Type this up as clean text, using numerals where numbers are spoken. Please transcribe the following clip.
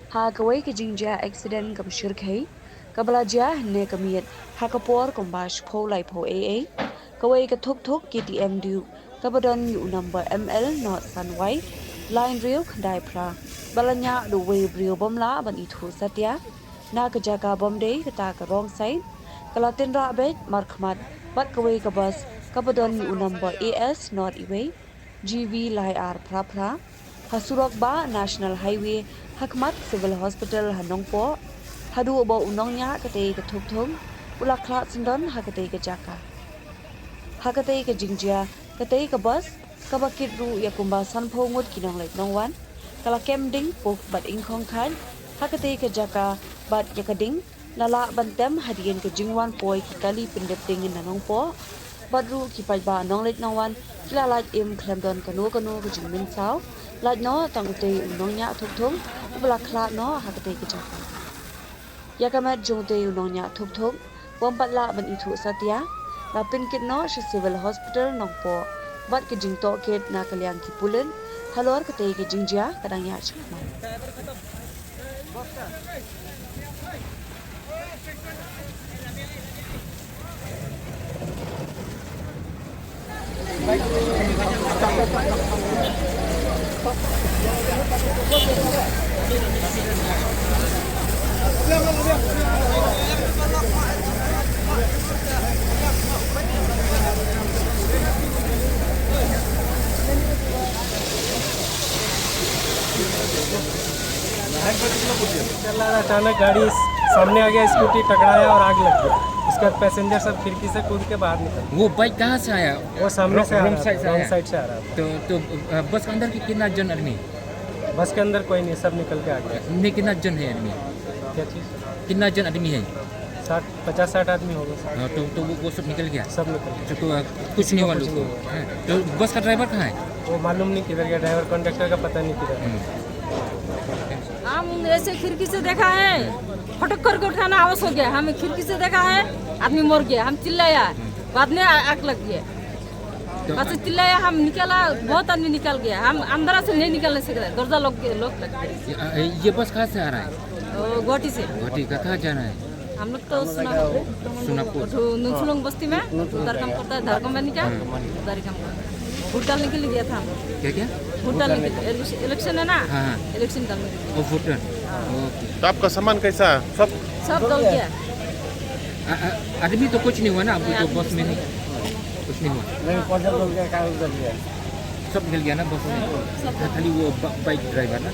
Hakaway ka jingja accident kam shirkhay kabalaja ne kamiyat hakapor kombash pho lai pho AA kaway ka thuk KTM du kabadon yu number ML not sunway line rail khandai pra balanya do way brio bomla ban ithu satya na ka jaga bomday kata ka wrong side kalatin ra bet markhmat bat kaway ka bus kabadon yu number AS not iway GV lai ar pra Hasurok ba National Highway Hakmat Civil Hospital Hanongpo Hadu bo unongnya kate ka thuk ula khlat sindon hakate ka jaka hakate ka jingjia kate ka bus kabakit ru yakumba sanpho ngot kinong lek nongwan kala kemding pok bat ingkhong khan hakate ka jaka bat yakading lala bantem hadien ka jingwan poi ki kali pindep ting nanongpo badru ki pajba nonglek nongwan kila laj im klemdon kanu ka jingmin saw laj no tangte unongnya thuk ubla khla no hakate ka jaka yakamat jongte unongnya thuk bompatla ban ithu satya la pinkit no shi civil hospital nongpo bat ke jingto ket na kalyang ki pulen halor kate ke jingjia kadang ya chakman अचानक गाड़ी सामने आ गया, स्कूटी टकराया और आग लग गया। उसके बाद पैसेंजर सब खिड़की से कूद के बाहर निकल। वो बाइक कहाँ से आया? वो सामने से रॉन्ग साइड से आ रहा था। तो बस के अंदर कितना जन आदमी? बस के अंदर कोई नहीं, सब निकल के आ गया। नहीं, कितना जन है आदमी? क्या चीज़? कितना जन आदमी है? 50-60 आदमी होगा। तो वो सब निकल गया? सब निकल गया। तो कुछ नहीं हुआ लोग को? तो बस का ड्राइवर कहाँ है? वो मालूम नहीं किधर गया, ड्राइवर कंडक्टर का पता नहीं किधर। हम ऐसे खिड़की से देखा है, फटक करके उठाना आवाज हो गया। हमें खिड़की से देखा है, आदमी मर गया। हम चिल्लाया, बाद में आग लग गया। बस चिल्लाया, हम निकला, बहुत आदमी निकल गया। हम अंदर से नहीं निकलने से दर्जा लोग लग गया। ये बस कहाँ से आ रहा है? गोटी से। गोटी का कहाँ जाना है? हम लोग तो सुनापुर नुसुलंग बस्ती में उधर काम करता है, धार कंपनी का उधर ही काम करता है। वोट डालने के लिए गया था। क्या? वोट डालने के लिए, इलेक्शन है ना? हाँ। इलेक्शन डालने के लिए। वो वोटर। तो आपका सामान कैसा? सब डल गया। आदमी तो कुछ नहीं हुआ ना? अभी तो बस में नहीं कुछ नहीं हुआ। सब निकल गया ना बस में? खाली वो बाइक ड्राइवर ना?